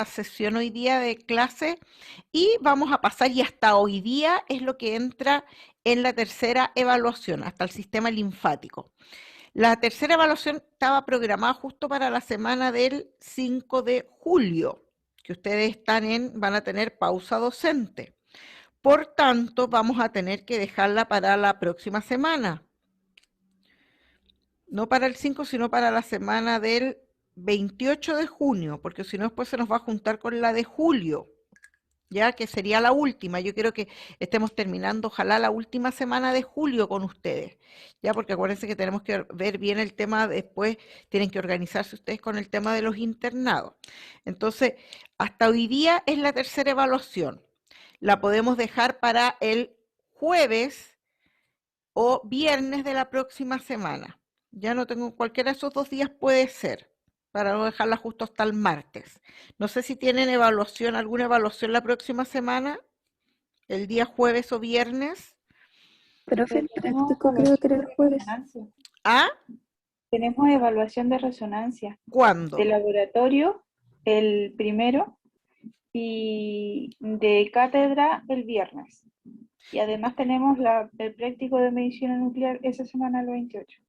a sesión hoy día de clase y vamos a pasar, y hasta hoy día es lo que entra en la tercera evaluación, hasta el sistema linfático. La tercera evaluación estaba programada justo para la semana del 5 de julio, que ustedes van a tener pausa docente. Por tanto, vamos a tener que dejarla para la próxima semana. No para el 5, sino para la semana del 28 de junio, porque si no después se nos va a juntar con la de julio, ya que sería la última. Yo quiero que estemos terminando, ojalá la última semana de julio con ustedes, ya, porque acuérdense que tenemos que ver bien el tema, después tienen que organizarse ustedes con el tema de los internados. Entonces, hasta hoy día es la tercera evaluación. La podemos dejar para el jueves o viernes de la próxima semana. Ya no tengo, cualquiera de esos 2 días puede ser, para no dejarla justo hasta el martes. No sé si tienen evaluación, alguna evaluación la próxima semana, el día jueves o viernes. Profe, el Tenemos práctico creo que era el jueves. resonancia. ¿Ah? Tenemos evaluación de resonancia. ¿Cuándo? De laboratorio el primero y de cátedra el viernes. Y además tenemos el práctico de medicina nuclear esa semana el 28.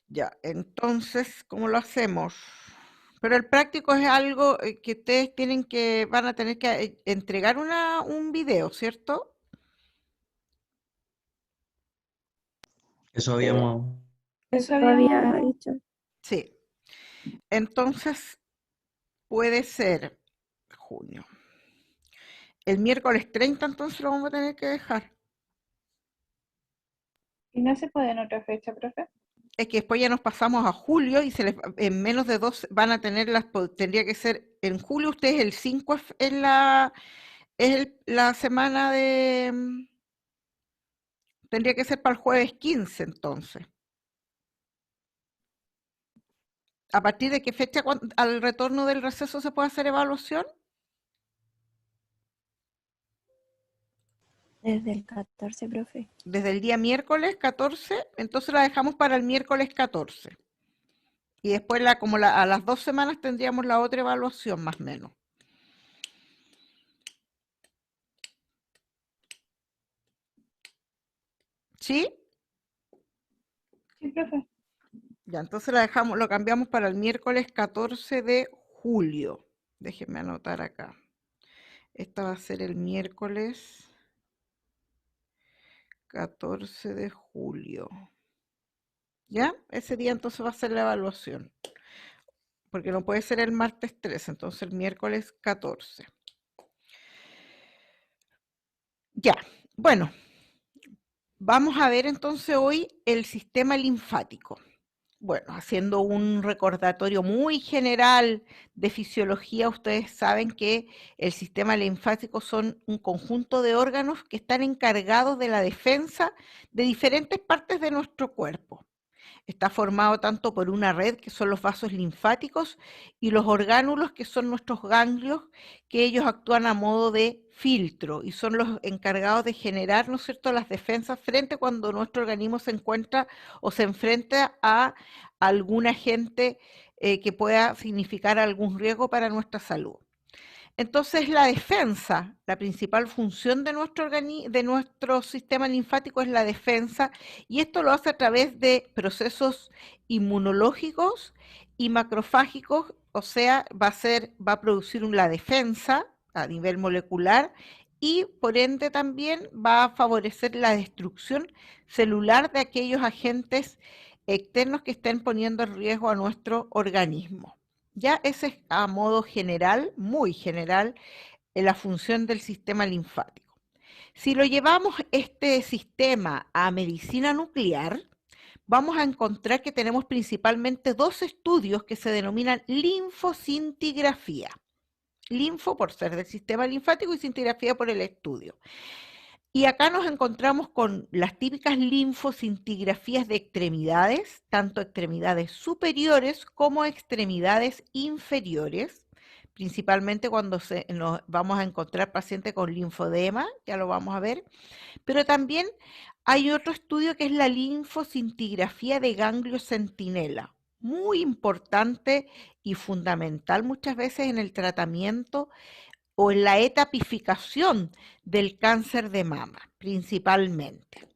Ya, entonces, ¿cómo lo hacemos? Pero el práctico es algo que ustedes van a tener que entregar un video, ¿cierto? Eso Eso Había habíamos... dicho. Sí. Entonces, puede ser junio. El miércoles 30 entonces lo vamos a tener que dejar. ¿Y no se puede en otra fecha, profe? Es que después ya nos pasamos a julio y en menos de 2 van a tener tendría que ser en julio. Ustedes el 5 la semana tendría que ser para el jueves 15 entonces. ¿A partir de qué fecha al retorno del receso se puede hacer evaluación? Desde el 14, profe. Desde el día miércoles 14, entonces la dejamos para el miércoles 14. Y después a las 2 semanas tendríamos la otra evaluación más o menos. ¿Sí? Sí, profe. Ya, entonces lo cambiamos para el miércoles 14 de julio. Déjenme anotar acá. Esta va a ser el miércoles 14 de julio. ¿Ya? Ese día entonces va a ser la evaluación. Porque no puede ser el martes 13, entonces el miércoles 14. Ya, bueno. Vamos a ver entonces hoy el sistema linfático. Bueno, haciendo un recordatorio muy general de fisiología, ustedes saben que el sistema linfático son un conjunto de órganos que están encargados de la defensa de diferentes partes de nuestro cuerpo. Está formado tanto por una red, que son los vasos linfáticos, y los orgánulos, que son nuestros ganglios, que ellos actúan a modo de filtro y son los encargados de generar, ¿no es cierto?, las defensas frente cuando nuestro organismo se encuentra o se enfrenta a algún agente que pueda significar algún riesgo para nuestra salud. Entonces, la defensa, la principal función de nuestro sistema linfático es la defensa, y esto lo hace a través de procesos inmunológicos y macrofágicos, o sea, va a producir la defensa a nivel molecular y por ende también va a favorecer la destrucción celular de aquellos agentes externos que estén poniendo en riesgo a nuestro organismo. Ya ese es a modo general, muy general, en la función del sistema linfático. Si lo llevamos este sistema a medicina nuclear, vamos a encontrar que tenemos principalmente 2 estudios que se denominan linfocintigrafía. Linfo por ser del sistema linfático y cintigrafía por el estudio. Y acá nos encontramos con las típicas linfocintigrafías de extremidades, tanto extremidades superiores como extremidades inferiores, principalmente cuando nos vamos a encontrar pacientes con linfodema, ya lo vamos a ver, pero también hay otro estudio que es la linfocintigrafía de ganglio centinela, muy importante y fundamental muchas veces en el tratamiento o en la etapificación del cáncer de mama, principalmente.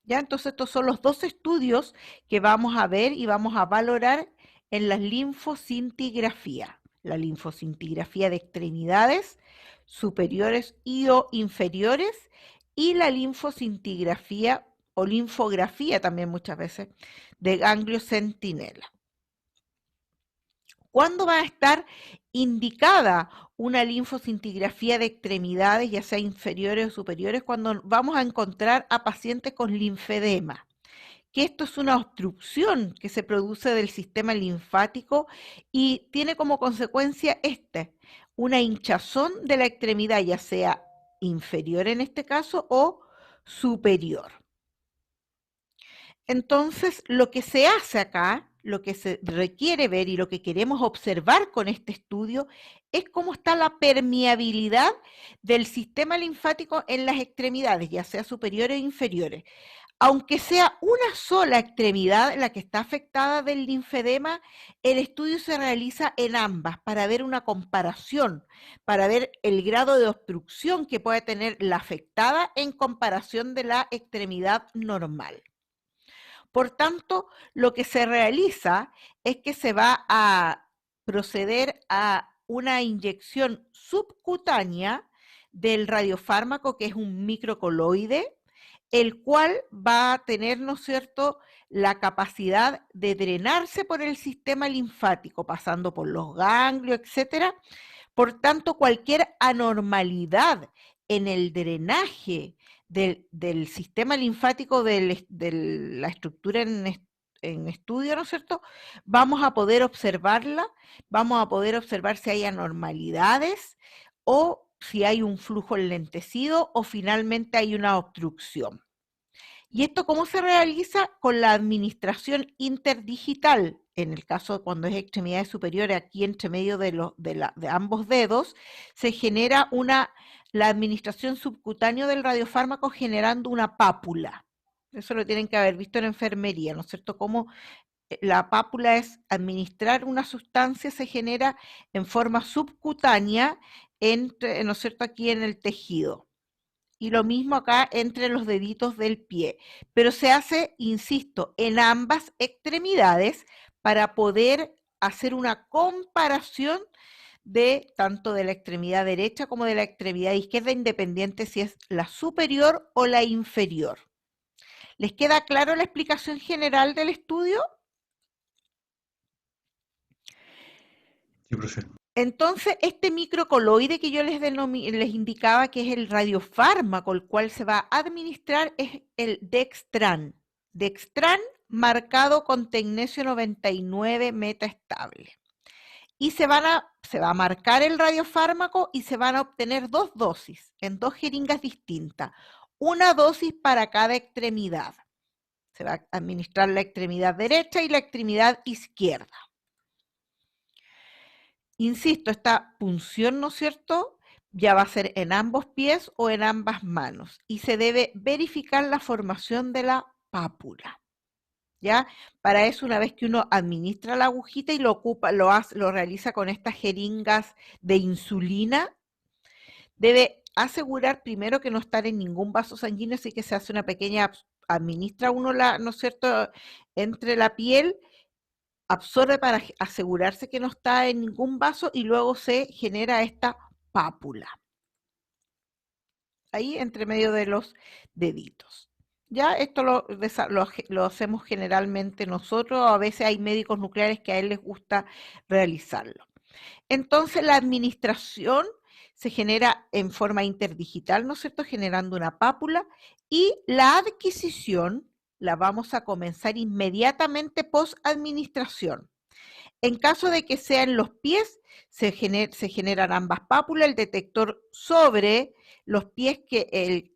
¿Ya? Entonces estos son los dos estudios que vamos a ver y vamos a valorar en la linfocintigrafía. La linfocintigrafía de extremidades superiores y o inferiores y la linfocintigrafía o linfografía también muchas veces de ganglio centinela. ¿Cuándo va a estar indicada una linfocintigrafía de extremidades, ya sea inferiores o superiores? Cuando vamos a encontrar a pacientes con linfedema, que esto es una obstrucción que se produce del sistema linfático y tiene como consecuencia una hinchazón de la extremidad, ya sea inferior en este caso o superior. Entonces, lo que se hace acá, lo que se requiere ver y lo que queremos observar con este estudio es cómo está la permeabilidad del sistema linfático en las extremidades, ya sea superiores o inferiores. Aunque sea una sola extremidad la que está afectada del linfedema, el estudio se realiza en ambas para ver una comparación, para ver el grado de obstrucción que puede tener la afectada en comparación de la extremidad normal. Por tanto, lo que se realiza es que se va a proceder a una inyección subcutánea del radiofármaco, que es un microcoloide, el cual va a tener, ¿no es cierto?, la capacidad de drenarse por el sistema linfático, pasando por los ganglios, etcétera. Por tanto, cualquier anormalidad en el drenaje del sistema linfático de la estructura en estudio, ¿no es cierto? Vamos a poder observarla, vamos a poder observar si hay anormalidades o si hay un flujo enlentecido o finalmente hay una obstrucción. ¿Y esto cómo se realiza? Con la administración interdigital. En el caso cuando es extremidades superiores, aquí entre medio de ambos dedos, se genera la administración subcutánea del radiofármaco generando una pápula. Eso lo tienen que haber visto en enfermería, ¿no es cierto? Cómo la pápula es administrar una sustancia, se genera en forma subcutánea, ¿no es cierto?, aquí en el tejido. Y lo mismo acá entre los deditos del pie. Pero se hace, insisto, en ambas extremidades para poder hacer una comparación de tanto de la extremidad derecha como de la extremidad izquierda, independiente si es la superior o la inferior. ¿Les queda claro la explicación general del estudio? Sí, profe. Entonces, este microcoloide que yo les indicaba que es el radiofármaco, el cual se va a administrar, es el Dextran. Dextran marcado con tecnesio 99 metaestable. Y se va a marcar el radiofármaco y se van a obtener 2 dosis en 2 jeringas distintas. Una dosis para cada extremidad. Se va a administrar la extremidad derecha y la extremidad izquierda. Insisto, esta punción, ¿no es cierto?, ya va a ser en ambos pies o en ambas manos y se debe verificar la formación de la pápula. ¿Ya? Para eso, una vez que uno administra la agujita y lo realiza con estas jeringas de insulina, debe asegurar primero que no estar en ningún vaso sanguíneo, así que se hace una pequeña, administra uno ¿no es cierto?, entre la piel, absorbe para asegurarse que no está en ningún vaso y luego se genera esta pápula. Ahí entre medio de los deditos. Ya esto lo hacemos generalmente nosotros, a veces hay médicos nucleares que a él les gusta realizarlo. Entonces la administración se genera en forma interdigital, ¿no es cierto?, generando una pápula, y la adquisición la vamos a comenzar inmediatamente post-administración. En caso de que sea en los pies, se generan ambas pápulas, el detector sobre los pies, que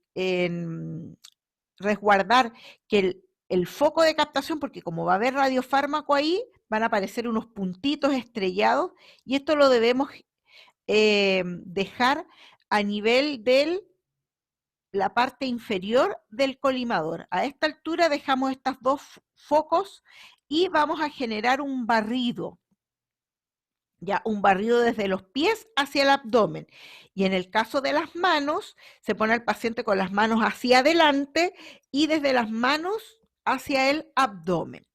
resguardar que el foco de captación, porque como va a haber radiofármaco ahí, van a aparecer unos puntitos estrellados, y esto lo debemos dejar a nivel de la parte inferior del colimador. A esta altura dejamos estos 2 focos y vamos a generar un barrido. Ya, un barrido desde los pies hacia el abdomen. Y en el caso de las manos, se pone al paciente con las manos hacia adelante y desde las manos hacia el abdomen.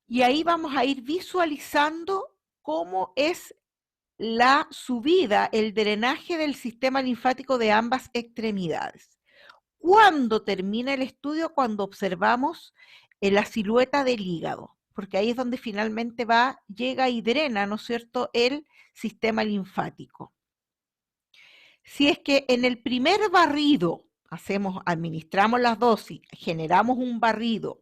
Y ahí vamos a ir visualizando cómo es la subida, el drenaje del sistema linfático de ambas extremidades. ¿Cuándo termina el estudio? Cuando observamos la silueta del hígado, porque ahí es donde finalmente llega y drena, ¿no es cierto?, el sistema linfático. Si es que en el primer barrido administramos las dosis, generamos un barrido,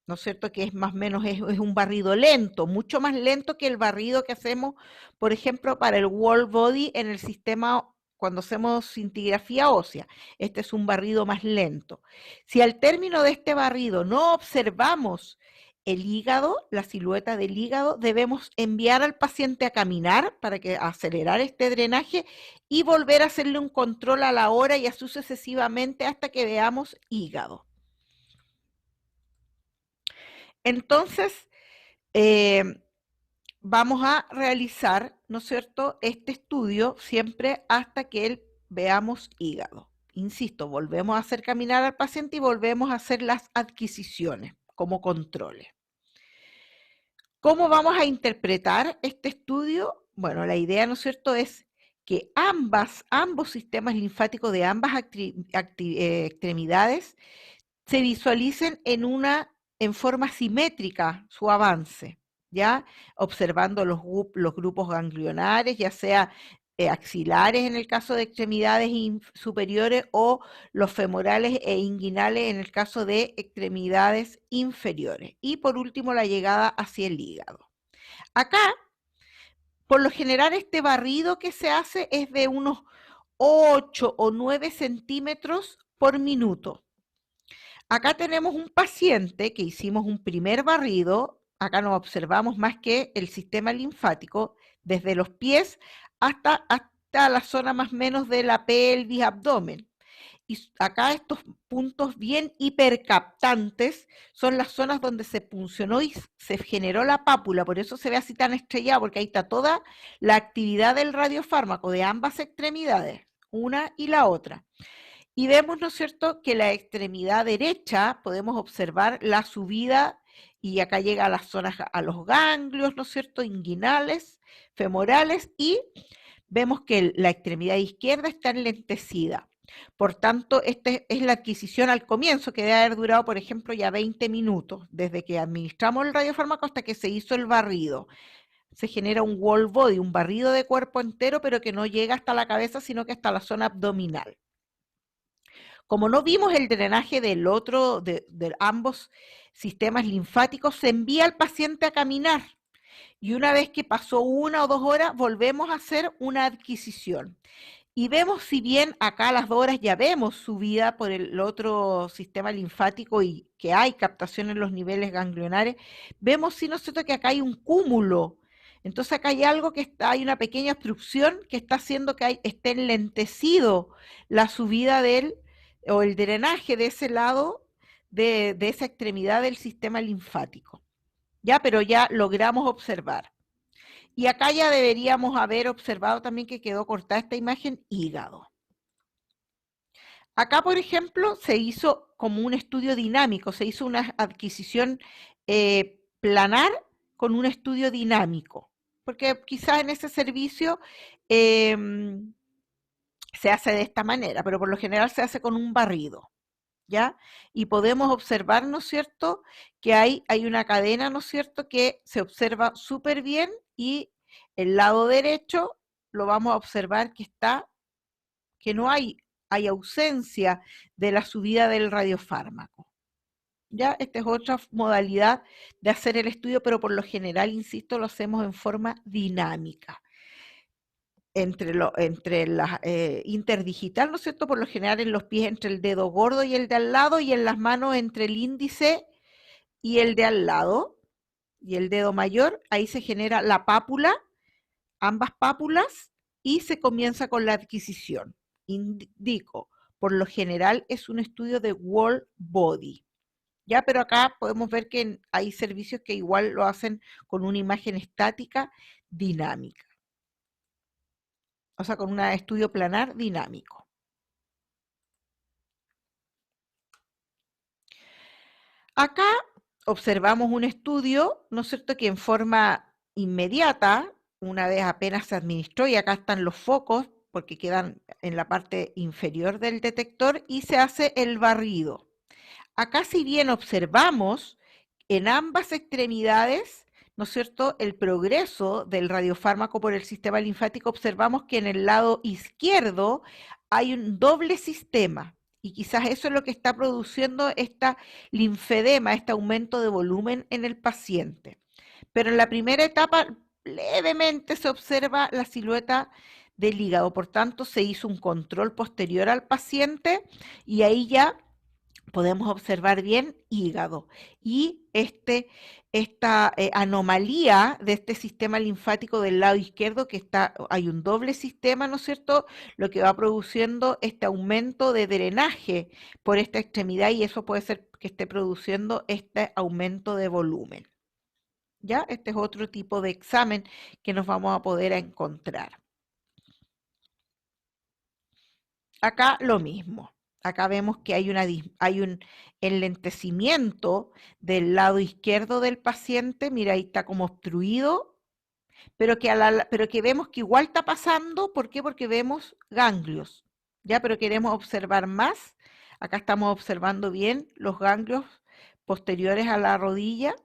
¿no es cierto?, que es más o menos es un barrido lento, mucho más lento que el barrido que hacemos, por ejemplo, para el whole body en el sistema cuando hacemos cintigrafía ósea. Este es un barrido más lento. Si al término de este barrido no observamos el hígado, la silueta del hígado, debemos enviar al paciente a caminar para acelerar este drenaje y volver a hacerle un control a la hora y así sucesivamente hasta que veamos hígado. Entonces, vamos a realizar, ¿no es cierto?, este estudio siempre hasta que veamos hígado. Insisto, volvemos a hacer caminar al paciente y volvemos a hacer las adquisiciones como controles. ¿Cómo vamos a interpretar este estudio? Bueno, la idea, ¿no es cierto?, es que ambos sistemas linfáticos de ambas extremidades se visualicen en forma simétrica su avance, ¿ya? Observando los grupos ganglionares, ya sea axilares en el caso de extremidades superiores o los femorales e inguinales en el caso de extremidades inferiores. Y por último, la llegada hacia el hígado. Acá, por lo general, este barrido que se hace es de unos 8 o 9 centímetros por minuto. Acá tenemos un paciente que hicimos un primer barrido, acá no observamos más que el sistema linfático, desde los pies hasta la zona más o menos de la pelvis, abdomen. Y acá estos puntos bien hipercaptantes son las zonas donde se puncionó y se generó la pápula, por eso se ve así tan estrellado, porque ahí está toda la actividad del radiofármaco de ambas extremidades, una y la otra. Y vemos, ¿no es cierto?, que la extremidad derecha podemos observar la subida y acá llega a las zonas, a los ganglios, ¿no es cierto?, inguinales, femorales, y vemos que la extremidad izquierda está enlentecida. Por tanto, esta es la adquisición al comienzo, que debe haber durado, por ejemplo, ya 20 minutos, desde que administramos el radiofármaco hasta que se hizo el barrido. Se genera un whole body, un barrido de cuerpo entero, pero que no llega hasta la cabeza, sino que hasta la zona abdominal. Como no vimos el drenaje de ambos sistemas linfáticos, se envía al paciente a caminar. Y una vez que pasó 1 o 2 horas, volvemos a hacer una adquisición. Y vemos, si bien acá a las 2 horas ya vemos subida por el otro sistema linfático y que hay captación en los niveles ganglionares, vemos, sí, ¿no es cierto?, que acá hay un cúmulo. Entonces acá hay algo hay una pequeña obstrucción que está haciendo que esté enlentecido la subida o el drenaje de ese lado, de esa extremidad del sistema linfático. Ya, pero ya logramos observar. Y acá ya deberíamos haber observado también que quedó cortada esta imagen, hígado. Acá, por ejemplo, se hizo como un estudio dinámico, se hizo una adquisición planar con un estudio dinámico, porque quizás en ese servicio se hace de esta manera, pero por lo general se hace con un barrido, ¿ya? Y podemos observar, ¿no es cierto?, que hay una cadena, ¿no es cierto?, que se observa súper bien, y el lado derecho lo vamos a observar que no hay ausencia de la subida del radiofármaco. ¿Ya? Esta es otra modalidad de hacer el estudio, pero por lo general, insisto, lo hacemos en forma dinámica. Entre la interdigital, ¿no es cierto?, por lo general en los pies entre el dedo gordo y el de al lado, y en las manos entre el índice y el de al lado, y el dedo mayor, ahí se genera la pápula, ambas pápulas, y se comienza con la adquisición. Indico, por lo general es un estudio de whole body, Ya, pero acá podemos ver que hay servicios que igual lo hacen con una imagen estática dinámica. O sea, con un estudio planar dinámico. Acá observamos un estudio, ¿no es cierto?, que en forma inmediata, una vez apenas se administró, y acá están los focos, porque quedan en la parte inferior del detector, y se hace el barrido. Acá, si bien observamos en ambas extremidades, ¿no es cierto?, el progreso del radiofármaco por el sistema linfático, observamos que en el lado izquierdo hay un doble sistema, y quizás eso es lo que está produciendo esta linfedema, este aumento de volumen en el paciente. Pero en la primera etapa, levemente se observa la silueta del hígado, por tanto, se hizo un control posterior al paciente, y ahí ya podemos observar bien hígado. Y esta anomalía de este sistema linfático del lado izquierdo, que hay un doble sistema, ¿no es cierto?, lo que va produciendo este aumento de drenaje por esta extremidad, y eso puede ser que esté produciendo este aumento de volumen. ¿Ya? Este es otro tipo de examen que nos vamos a poder encontrar. Acá lo mismo. Acá vemos que hay un enlentecimiento del lado izquierdo del paciente. Mira, ahí está como obstruido, pero que vemos que igual está pasando. ¿Por qué? Porque vemos ganglios, ¿ya? Pero queremos observar más. Acá estamos observando bien los ganglios posteriores a la rodilla.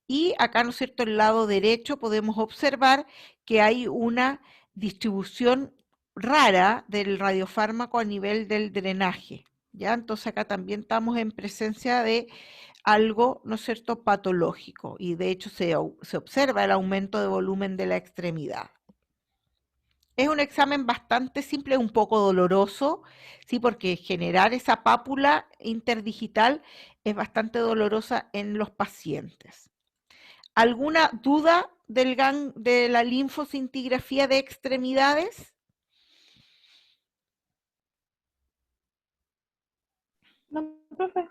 Y acá, ¿no es cierto?, el lado derecho podemos observar que hay una distribución rara del radiofármaco a nivel del drenaje, ¿ya? Entonces acá también estamos en presencia de algo, ¿no es cierto?, patológico, y de hecho se observa el aumento de volumen de la extremidad. Es un examen bastante simple, un poco doloroso, sí, porque generar esa pápula interdigital es bastante dolorosa en los pacientes. ¿Alguna duda de la linfocintigrafía de extremidades? No, profe.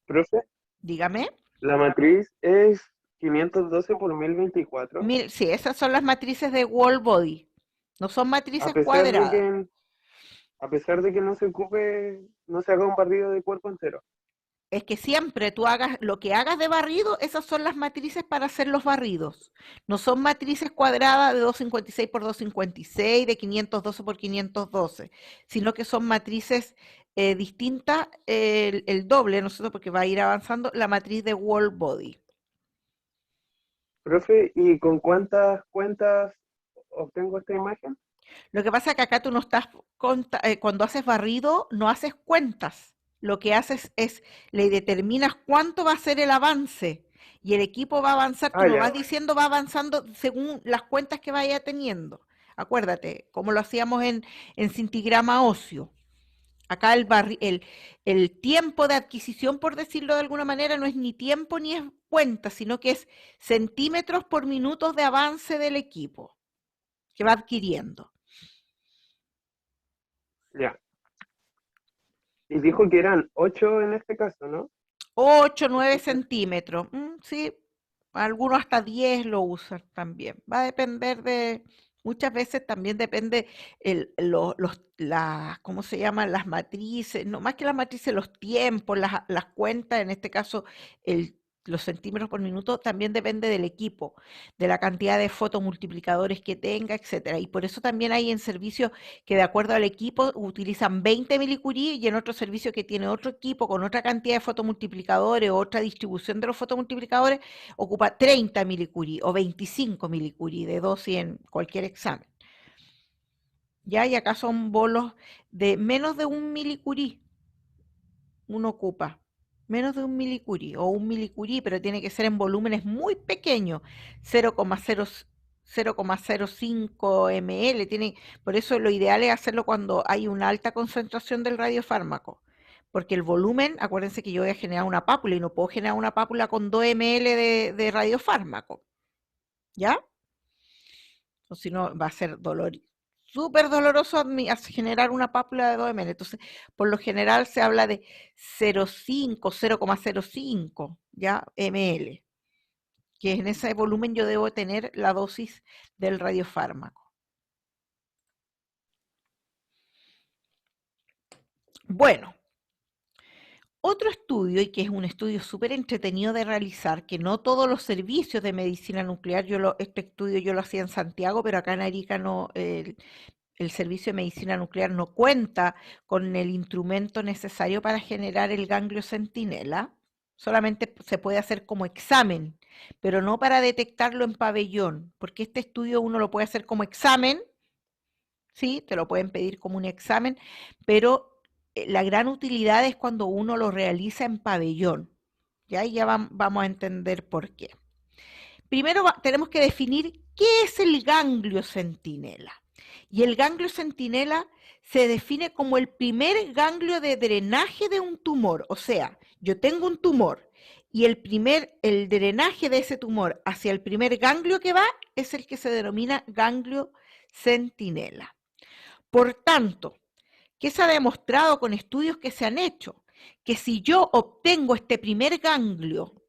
Profe, Dígame. la matriz es 512 por 1024. Sí, esas son las matrices de wall body. No son A matrices pesar de cuadradas. que, a pesar de que no se ocupe, no se haga un barrido de cuerpo entero. Es que siempre tú hagas lo que hagas de barrido, esas son las matrices para hacer los barridos. No son matrices cuadradas de 256 por 256, de 512 por 512, sino que son matrices distintas, el doble, ¿no es cierto?, porque va a ir avanzando la matriz de wall body. Profe, ¿y con cuántas cuentas obtengo esta imagen? Lo que pasa es que acá tú no estás, cuando haces barrido, no haces cuentas. Lo que haces es, le determinas cuánto va a ser el avance, y el equipo va a avanzar, tú Ah, lo ya. vas diciendo, va avanzando según las cuentas que vaya teniendo. Acuérdate, como lo hacíamos en cintigrama óseo. Acá el tiempo de adquisición, por decirlo de alguna manera, no es ni tiempo ni es cuenta, sino que es centímetros por minutos de avance del equipo que va adquiriendo. Ya. Y dijo que eran 8 en este caso, ¿no? 8, 9 centímetros. Sí, algunos hasta 10 lo usan también. Va a depender muchas veces también depende ¿cómo se llaman? Las matrices, no más que las matrices, los tiempos, las cuentas, en este caso los centímetros por minuto, también depende del equipo, de la cantidad de fotomultiplicadores que tenga, etcétera. Y por eso también hay en servicios que de acuerdo al equipo utilizan 20 milicurí, y en otro servicio que tiene otro equipo con otra cantidad de fotomultiplicadores o otra distribución de los fotomultiplicadores ocupa 30 milicurí o 25 milicurí de dosis en cualquier examen. Ya, y acá son bolos de menos de 1 milicurí, uno ocupa menos de 1 milicurí o 1 milicurí, pero tiene que ser en volúmenes muy pequeños, 0,05 ml. Por eso lo ideal es hacerlo cuando hay una alta concentración del radiofármaco, porque el volumen, acuérdense que yo voy a generar una pápula y no puedo generar una pápula con 2 ml de radiofármaco, ¿ya? O si no, va a ser dolor súper doloroso generar una pápula de 2 ml. Entonces, por lo general se habla de 0,5, 0,05 ¿ya? ml, que en ese volumen yo debo tener la dosis del radiofármaco. Bueno, otro estudio, y que es un estudio súper entretenido de realizar, que no todos los servicios de medicina nuclear, este estudio yo lo hacía en Santiago, pero acá en Arica no, el servicio de medicina nuclear no cuenta con el instrumento necesario para generar el ganglio centinela, solamente se puede hacer como examen, pero no para detectarlo en pabellón, porque este estudio uno lo puede hacer como examen, ¿sí? Te lo pueden pedir como un examen, pero la gran utilidad es cuando uno lo realiza en pabellón, ¿ya? Y ya vamos a entender por qué. Primero tenemos que definir qué es el ganglio centinela. Y el ganglio centinela se define como el primer ganglio de drenaje de un tumor. O sea, yo tengo un tumor y el drenaje de ese tumor hacia el primer ganglio que va es el que se denomina ganglio centinela. Por tanto, ¿qué se ha demostrado con estudios que se han hecho? Que si yo obtengo este primer ganglio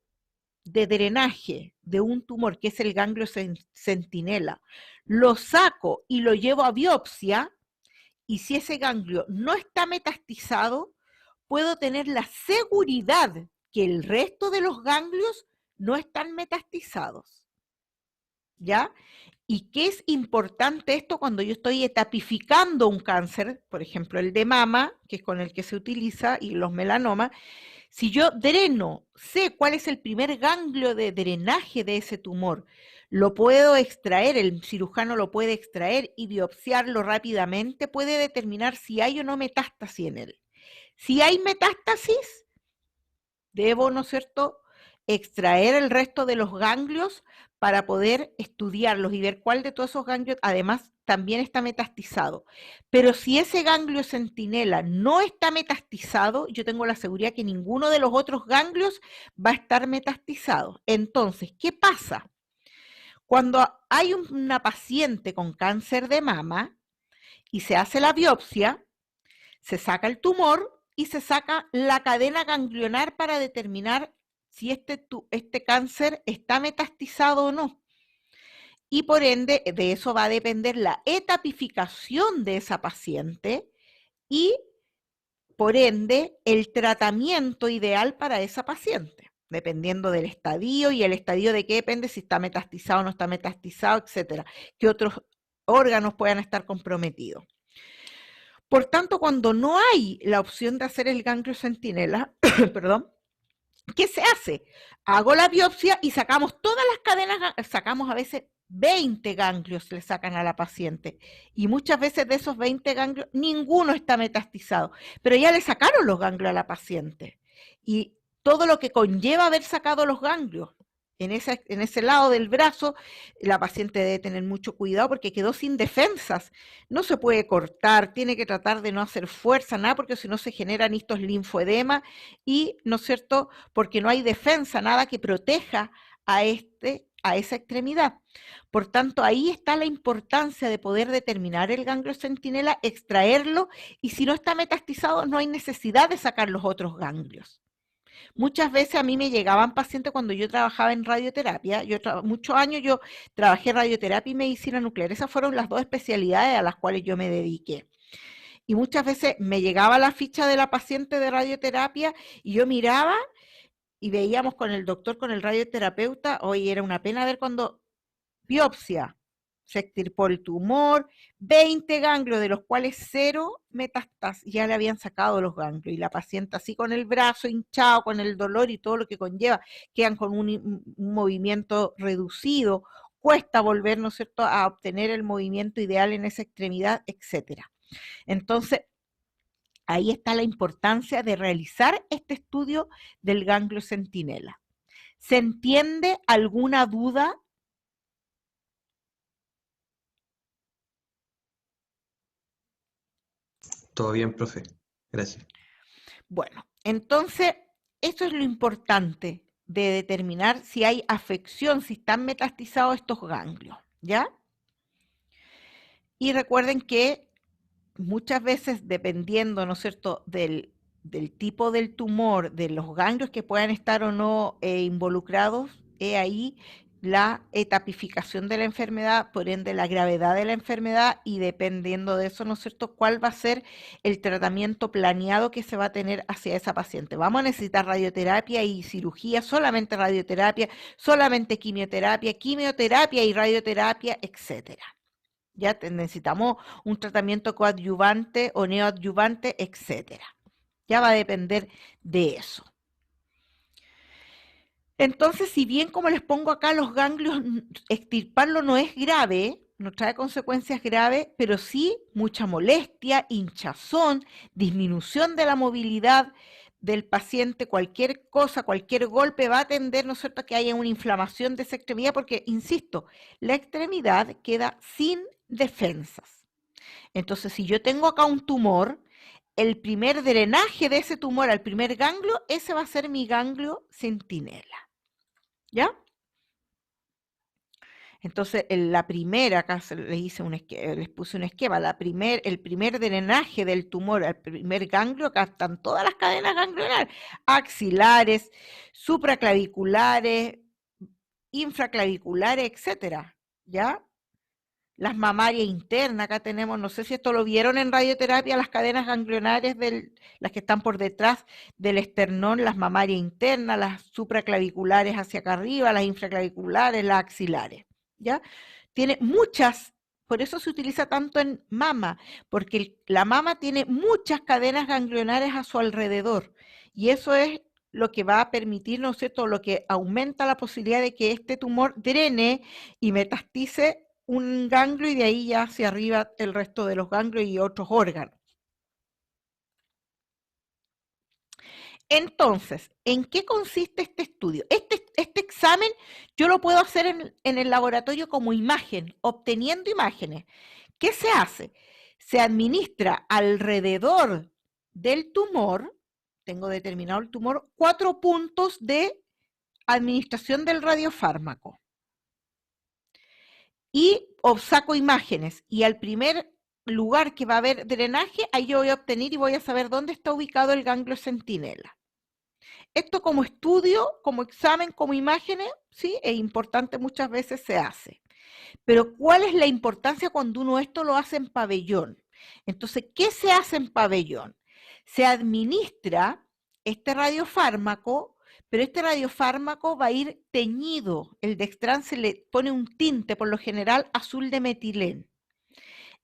de drenaje de un tumor, que es el ganglio centinela, lo saco y lo llevo a biopsia, y si ese ganglio no está metastizado, puedo tener la seguridad que el resto de los ganglios no están metastizados. ¿Ya? ¿Y qué es importante esto cuando yo estoy etapificando un cáncer, por ejemplo el de mama, que es con el que se utiliza, y los melanomas? Si yo dreno, sé cuál es el primer ganglio de drenaje de ese tumor, lo puedo extraer, el cirujano lo puede extraer y biopsiarlo rápidamente, puede determinar si hay o no metástasis en él. Si hay metástasis, debo, ¿no es cierto?, extraer el resto de los ganglios para poder estudiarlos y ver cuál de todos esos ganglios además también está metastizado. Pero si ese ganglio centinela no está metastizado, yo tengo la seguridad que ninguno de los otros ganglios va a estar metastizado. Entonces, ¿qué pasa? Cuando hay una paciente con cáncer de mama y se hace la biopsia, se saca el tumor y se saca la cadena ganglionar para determinar si este cáncer está metastizado o no. Y por ende, de eso va a depender la etapificación de esa paciente y, por ende, el tratamiento ideal para esa paciente, dependiendo del estadio, y el estadio de qué depende, si está metastizado o no está metastizado, etcétera, qué otros órganos puedan estar comprometidos. Por tanto, cuando no hay la opción de hacer el ganglio centinela, perdón, ¿qué se hace? Hago la biopsia y sacamos todas las cadenas, sacamos a veces 20 ganglios, le sacan a la paciente. Y muchas veces de esos 20 ganglios, ninguno está metastizado. Pero ya le sacaron los ganglios a la paciente. Y todo lo que conlleva haber sacado los ganglios en ese lado del brazo, la paciente debe tener mucho cuidado porque quedó sin defensas. No se puede cortar, tiene que tratar de no hacer fuerza, nada, porque si no se generan estos linfoedemas y, ¿no es cierto?, porque no hay defensa, nada que proteja a esa extremidad. Por tanto, ahí está la importancia de poder determinar el ganglio centinela, extraerlo, y si no está metastizado, no hay necesidad de sacar los otros ganglios. Muchas veces a mí me llegaban pacientes cuando yo trabajaba en radioterapia, muchos años yo trabajé radioterapia y medicina nuclear, esas fueron las dos especialidades a las cuales yo me dediqué. Y muchas veces me llegaba la ficha de la paciente de radioterapia y yo miraba y veíamos con el doctor, con el radioterapeuta, hoy era una pena ver cuando biopsia, se extirpó el tumor, 20 ganglios, de los cuales 0 metástasis, ya le habían sacado los ganglios, y la paciente así con el brazo hinchado, con el dolor y todo lo que conlleva, quedan con un movimiento reducido, cuesta volver, ¿no es cierto?, a obtener el movimiento ideal en esa extremidad, etcétera. Entonces, ahí está la importancia de realizar este estudio del ganglio centinela. ¿Se entiende alguna duda? Todo bien, profe. Gracias. Bueno, entonces, eso es lo importante de determinar si hay afección, si están metastizados estos ganglios, ¿ya? Y recuerden que muchas veces, dependiendo, ¿no es cierto?, del tipo del tumor, de los ganglios que puedan estar o no involucrados, ahí la etapificación de la enfermedad, por ende la gravedad de la enfermedad, y dependiendo de eso, ¿no es cierto?, cuál va a ser el tratamiento planeado que se va a tener hacia esa paciente. Vamos a necesitar radioterapia y cirugía, solamente radioterapia, solamente quimioterapia, quimioterapia y radioterapia, etcétera. Ya necesitamos un tratamiento coadyuvante o neoadyuvante, etcétera. Ya va a depender de eso. Entonces, si bien, como les pongo acá, los ganglios, extirparlo no es grave, no trae consecuencias graves, pero sí mucha molestia, hinchazón, disminución de la movilidad del paciente, cualquier cosa, cualquier golpe va a tender, ¿no es cierto?, a que haya una inflamación de esa extremidad, porque, insisto, la extremidad queda sin defensas. Entonces, si yo tengo acá un tumor, el primer drenaje de ese tumor al primer ganglio, ese va a ser mi ganglio centinela. ¿Ya? Entonces, la primera, acá les puse un esquema, el primer drenaje del tumor al primer ganglio, acá están todas las cadenas ganglionares, axilares, supraclaviculares, infraclaviculares, etcétera, ¿ya? Las mamarias internas, acá tenemos, no sé si esto lo vieron en radioterapia, las cadenas ganglionares, las que están por detrás del esternón, las mamarias internas, las supraclaviculares hacia acá arriba, las infraclaviculares, las axilares, ¿ya? Tiene muchas, por eso se utiliza tanto en mama, porque la mama tiene muchas cadenas ganglionares a su alrededor, y eso es lo que va a permitir, ¿no es cierto?, lo que aumenta la posibilidad de que este tumor drene y metastice un ganglio, y de ahí ya hacia arriba el resto de los ganglios y otros órganos. Entonces, ¿en qué consiste este estudio? Este examen yo lo puedo hacer en el laboratorio como imagen, obteniendo imágenes. ¿Qué se hace? Se administra alrededor del tumor, tengo determinado el tumor, 4 puntos de administración del radiofármaco. Y saco imágenes, y al primer lugar que va a haber drenaje, ahí yo voy a obtener y voy a saber dónde está ubicado el ganglio centinela. Esto como estudio, como examen, como imágenes, sí, es importante, muchas veces se hace. Pero ¿cuál es la importancia cuando uno esto lo hace en pabellón? Entonces, ¿qué se hace en pabellón? Se administra este radiofármaco, pero este radiofármaco va a ir teñido. El Dextran se le pone un tinte, por lo general azul de metilén.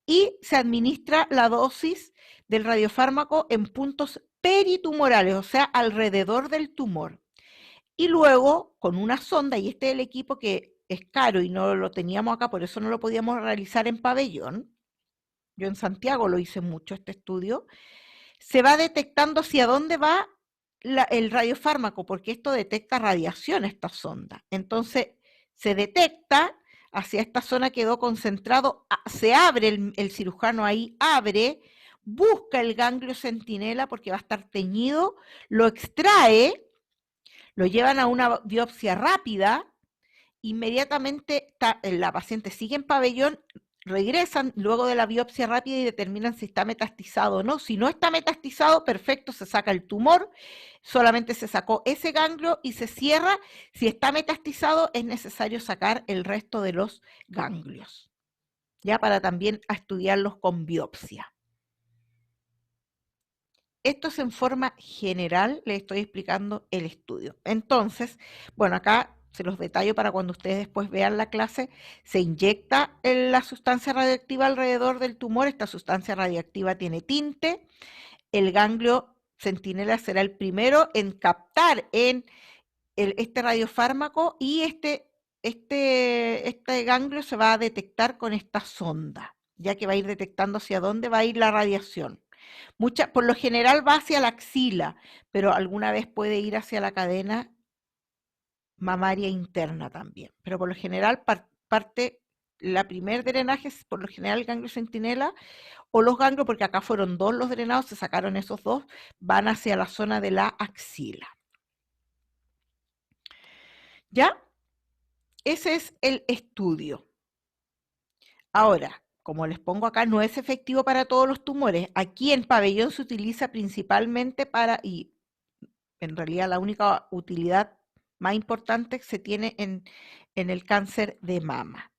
Y se administra la dosis del radiofármaco en puntos peritumorales, o sea, alrededor del tumor. Y luego, con una sonda, y este es el equipo que es caro y no lo teníamos acá, por eso no lo podíamos realizar en pabellón. Yo en Santiago lo hice mucho, este estudio. Se va detectando hacia dónde va el radiofármaco, porque esto detecta radiación, esta sonda. Entonces, se detecta, hacia esta zona quedó concentrado, se abre, el cirujano ahí abre, busca el ganglio centinela porque va a estar teñido, lo extrae, lo llevan a una biopsia rápida, inmediatamente la paciente sigue en pabellón, regresan luego de la biopsia rápida y determinan si está metastizado o no. Si no está metastizado, perfecto, se saca el tumor, solamente se sacó ese ganglio y se cierra. Si está metastizado, es necesario sacar el resto de los ganglios, ya para también estudiarlos con biopsia. Esto es en forma general, les estoy explicando el estudio. Entonces, bueno, acá se los detallo para cuando ustedes después vean la clase. Se inyecta la sustancia radioactiva alrededor del tumor. Esta sustancia radioactiva tiene tinte. El ganglio centinela será el primero en captar este radiofármaco, y este ganglio se va a detectar con esta sonda, ya que va a ir detectando hacia dónde va a ir la radiación. Por lo general va hacia la axila, pero alguna vez puede ir hacia la cadena mamaria interna también. Pero por lo general parte, la primer drenaje es por lo general el ganglio centinela, o los ganglios, porque acá fueron 2 los drenados, se sacaron esos 2, van hacia la zona de la axila. ¿Ya? Ese es el estudio. Ahora, como les pongo acá, no es efectivo para todos los tumores. Aquí en pabellón se utiliza principalmente para, y en realidad la única utilidad más importante que se tiene en el cáncer de mama.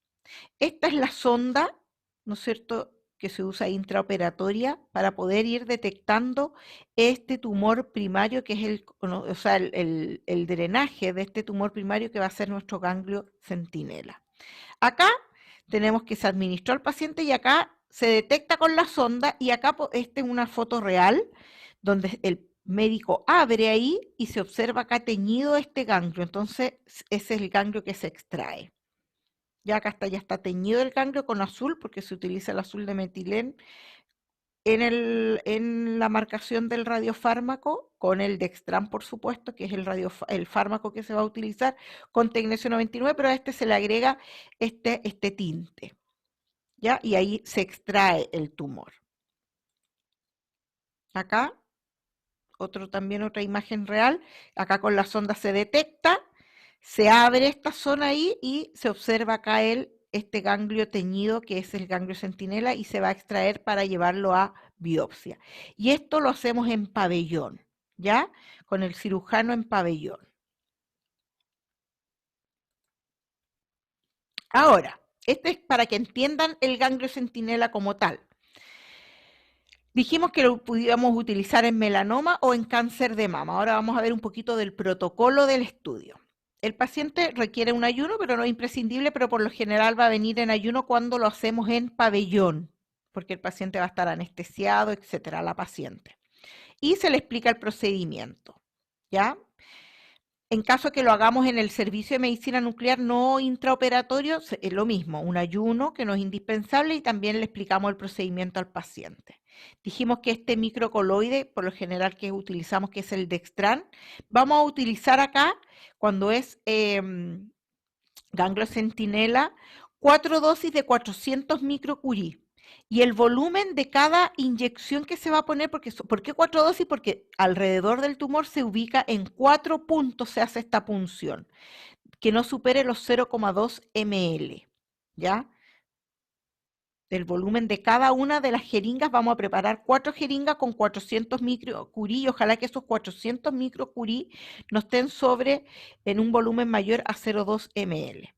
Esta es la sonda, ¿no es cierto?, que se usa intraoperatoria para poder ir detectando este tumor primario, que es el drenaje de este tumor primario que va a ser nuestro ganglio centinela. Acá tenemos que se administró al paciente y acá se detecta con la sonda, y acá esta es una foto real donde el médico abre ahí y se observa acá teñido este ganglio. Entonces ese es el ganglio que se extrae. Ya acá ya está teñido el ganglio con azul, porque se utiliza el azul de metilén en la marcación del radiofármaco, con el Dextran, por supuesto, que es el fármaco que se va a utilizar, con Tecnesio 99, pero a este se le agrega este tinte, ¿ya? Y ahí se extrae el tumor. Acá, también otra imagen real, acá con la sonda se detecta, se abre esta zona ahí y se observa acá este ganglio teñido, que es el ganglio centinela, y se va a extraer para llevarlo a biopsia. Y esto lo hacemos en pabellón, ¿ya? Con el cirujano en pabellón. Ahora, este es para que entiendan el ganglio centinela como tal. Dijimos que lo pudiéramos utilizar en melanoma o en cáncer de mama. Ahora vamos a ver un poquito del protocolo del estudio. El paciente requiere un ayuno, pero no es imprescindible, pero por lo general va a venir en ayuno cuando lo hacemos en pabellón, porque el paciente va a estar anestesiado, etcétera, la paciente. Y se le explica el procedimiento, ¿ya? En caso que lo hagamos en el servicio de medicina nuclear no intraoperatorio, es lo mismo, un ayuno que no es indispensable, y también le explicamos el procedimiento al paciente. Dijimos que este microcoloide, por lo general que utilizamos, que es el Dextran, vamos a utilizar acá, cuando es ganglio centinela, 4 dosis de 400 microcurie. Y el volumen de cada inyección que se va a poner, ¿por qué 4 dosis? Porque alrededor del tumor se ubica en 4 puntos, se hace esta punción, que no supere los 0,2 ml, ¿ya? El volumen de cada una de las jeringas, vamos a preparar 4 jeringas con 400 microcurie, y ojalá que esos 400 microcurie no estén en un volumen mayor a 0,2 ml.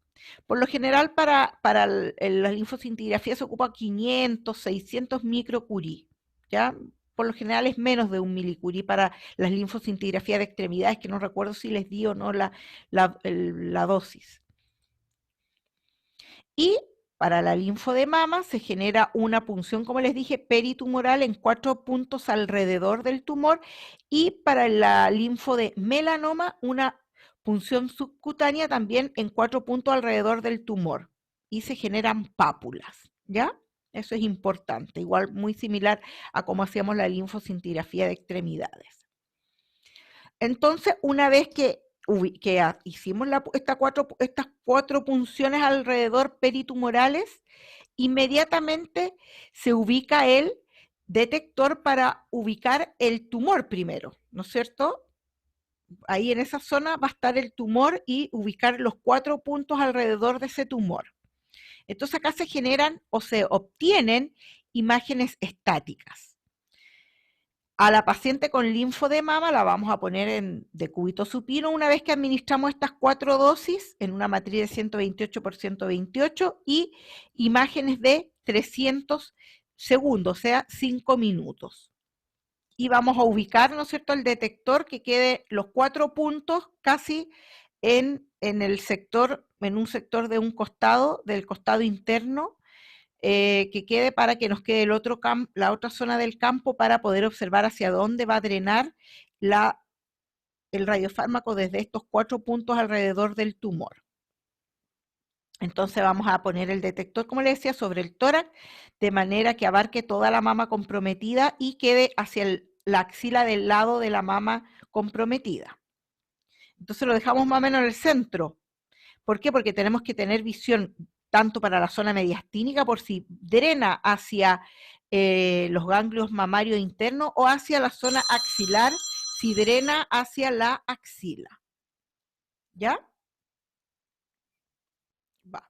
Por lo general, para la linfocintigrafía se ocupa 500, 600 microcurie, ¿ya? Por lo general es menos de 1 milicurie para las linfocintigrafías de extremidades, que no recuerdo si les di o no la dosis. Y para la linfo de mama se genera una punción, como les dije, peritumoral en 4 puntos alrededor del tumor, y para la linfo de melanoma una punción subcutánea también en 4 puntos alrededor del tumor, y se generan pápulas, ¿ya? Eso es importante, igual muy similar a cómo hacíamos la linfocintigrafía de extremidades. Entonces, una vez que hicimos estas 4 punciones alrededor peritumorales, inmediatamente se ubica el detector para ubicar el tumor primero, ¿no es cierto? Ahí en esa zona va a estar el tumor y ubicar los 4 puntos alrededor de ese tumor. Entonces acá se generan o se obtienen imágenes estáticas. A la paciente con linfo de mama la vamos a poner en decúbito supino una vez que administramos estas 4 dosis en una matriz de 128 por 128 y imágenes de 300 segundos, o sea, 5 minutos. Y vamos a ubicar, ¿no es cierto?, el detector que quede los 4 puntos casi en el sector, en un sector de un costado, del costado interno, que quede para que nos quede la otra zona del campo para poder observar hacia dónde va a drenar el radiofármaco desde estos 4 puntos alrededor del tumor. Entonces vamos a poner el detector, como les decía, sobre el tórax, de manera que abarque toda la mama comprometida y quede hacia la axila del lado de la mama comprometida. Entonces lo dejamos más o menos en el centro. ¿Por qué? Porque tenemos que tener visión tanto para la zona mediastínica, por si drena hacia los ganglios mamarios internos, o hacia la zona axilar, si drena hacia la axila. ¿Ya? Va.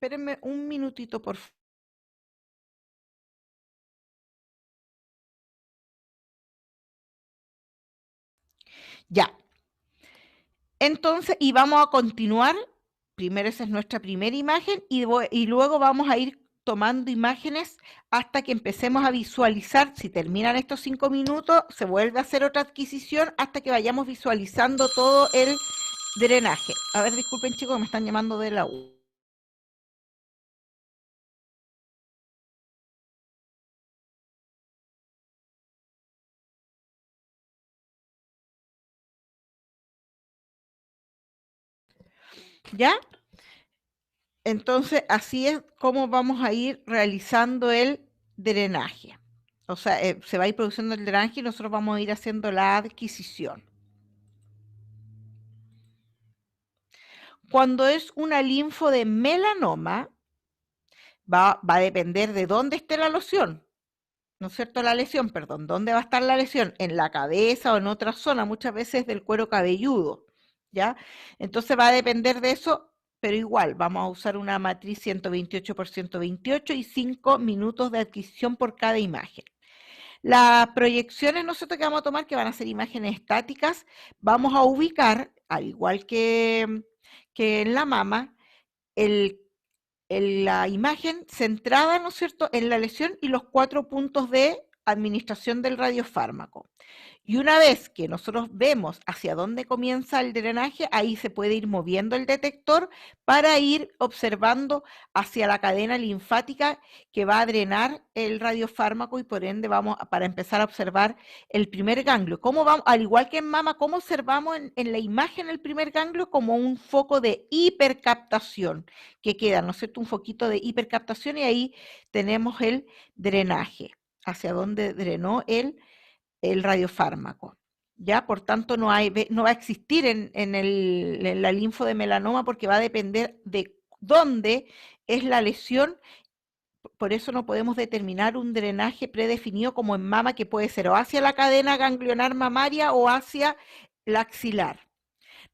Espérenme un minutito, por favor. Ya. Entonces, y vamos a continuar. Primero esa es nuestra primera imagen y luego vamos a ir tomando imágenes hasta que empecemos a visualizar. Si terminan estos 5 minutos, se vuelve a hacer otra adquisición hasta que vayamos visualizando todo el drenaje. A ver, disculpen chicos, me están llamando de la U. ¿Ya? Entonces, así es como vamos a ir realizando el drenaje. O sea, se va a ir produciendo el drenaje y nosotros vamos a ir haciendo la adquisición. Cuando es una linfo de melanoma, va a depender de dónde esté la lesión, ¿no es cierto? La lesión, perdón, ¿dónde va a estar la lesión? En la cabeza o en otra zona, muchas veces del cuero cabelludo, ¿ya? Entonces va a depender de eso, pero igual, vamos a usar una matriz 128 por 128 y 5 minutos de adquisición por cada imagen. Las proyecciones nosotros que vamos a tomar, que van a ser imágenes estáticas, vamos a ubicar, al igual que en la mama, la imagen centrada, ¿no es cierto?, en la lesión y los 4 puntos de administración del radiofármaco. Y una vez que nosotros vemos hacia dónde comienza el drenaje, ahí se puede ir moviendo el detector para ir observando hacia la cadena linfática que va a drenar el radiofármaco y por ende vamos para empezar a observar el primer ganglio. ¿Cómo vamos? Al igual que en mama, ¿cómo observamos en la imagen el primer ganglio? Como un foco de hipercaptación que queda, ¿no es cierto? Un foquito de hipercaptación y ahí tenemos el drenaje, hacia dónde drenó el radiofármaco. ¿Ya? Por tanto, no va a existir en la linfo de melanoma porque va a depender de dónde es la lesión. Por eso no podemos determinar un drenaje predefinido como en mama, que puede ser o hacia la cadena ganglionar mamaria o hacia la axilar.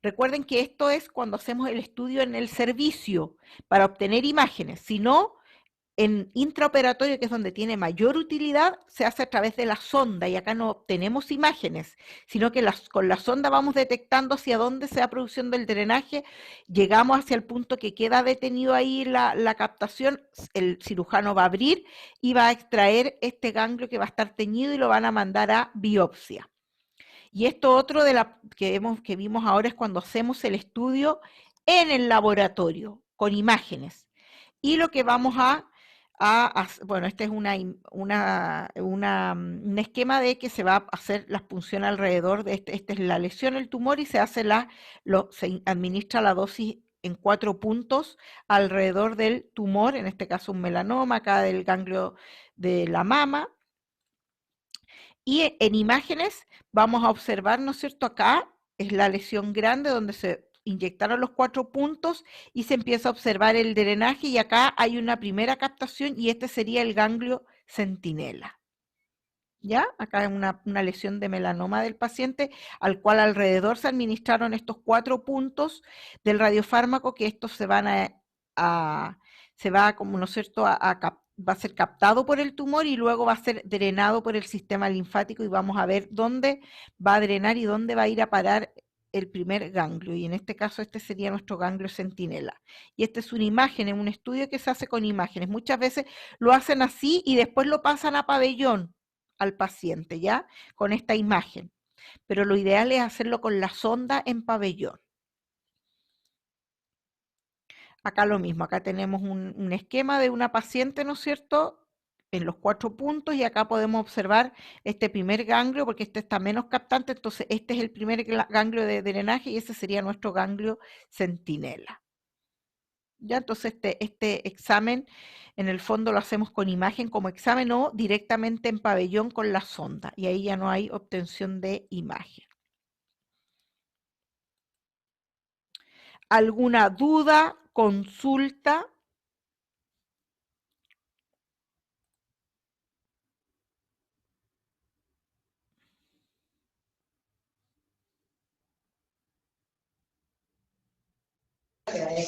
Recuerden que esto es cuando hacemos el estudio en el servicio para obtener imágenes. Si no, en intraoperatorio, que es donde tiene mayor utilidad, se hace a través de la sonda y acá no obtenemos imágenes, sino que con la sonda vamos detectando hacia dónde se va produciendo el drenaje, llegamos hacia el punto que queda detenido ahí la captación, el cirujano va a abrir y va a extraer este ganglio que va a estar teñido y lo van a mandar a biopsia. Y esto otro que vimos ahora es cuando hacemos el estudio en el laboratorio, con imágenes. Y lo que vamos bueno, este es un esquema de que se va a hacer la punción alrededor de esta es la lesión, el tumor, y se hace se administra la dosis en 4 puntos alrededor del tumor, en este caso un melanoma, acá del ganglio de la mama. Y en imágenes vamos a observar, ¿no es cierto? Acá es la lesión grande donde se inyectaron los 4 puntos y se empieza a observar el drenaje y acá hay una primera captación y este sería el ganglio centinela. ¿Ya? Acá hay una lesión de melanoma del paciente al cual alrededor se administraron estos 4 puntos del radiofármaco que estos se van se va, como no es cierto, va a ser captado por el tumor y luego va a ser drenado por el sistema linfático y vamos a ver dónde va a drenar y dónde va a ir a parar el primer ganglio, y en este caso este sería nuestro ganglio centinela. Y esta es una imagen, en un estudio que se hace con imágenes. Muchas veces lo hacen así y después lo pasan a pabellón al paciente, ¿ya? Con esta imagen. Pero lo ideal es hacerlo con la sonda en pabellón. Acá lo mismo, acá tenemos un esquema de una paciente, ¿no es cierto?, en los 4 puntos, y acá podemos observar este primer ganglio, porque este está menos captante, entonces este es el primer ganglio de drenaje y ese sería nuestro ganglio centinela. Ya, entonces este examen en el fondo lo hacemos con imagen como examen o directamente en pabellón con la sonda, y ahí ya no hay obtención de imagen. ¿Alguna duda, consulta?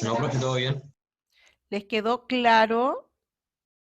No, profe, todo bien. ¿Les quedó claro?